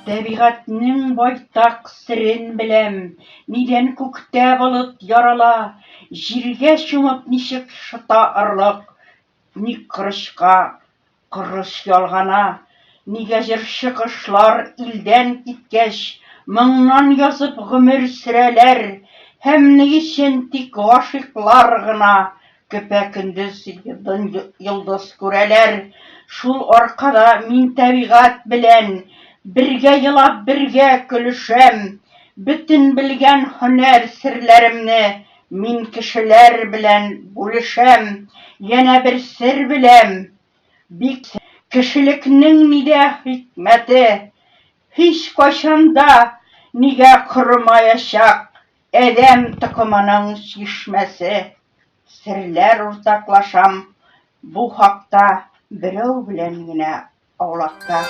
Тәбигатьнең байтак серен беләм, нидән күктә болыт ярала, җиргә чумып ничек шыта орлык, ник корычка корыч ялгана, нигә җырчы кошлар илдән киткәч, моңнан язып гомер сөрәләр, һәм ни өчен тик гашыйклар гына көпә-көндез йолдыз күрәләр. Шул аркада мин тәбигать белән бергә елап, бергә көлешәм, бөтен белгән һөнәр серләремне мин кешеләр белән бүлешәм. Янә бер сер беләм, бик кешелекнең нидә хикмәте, һичкайчан да нигә корымаячак адәм токымының чишмәсе. Серләр уртаклашам бу хакта берәү белән генә аулакта.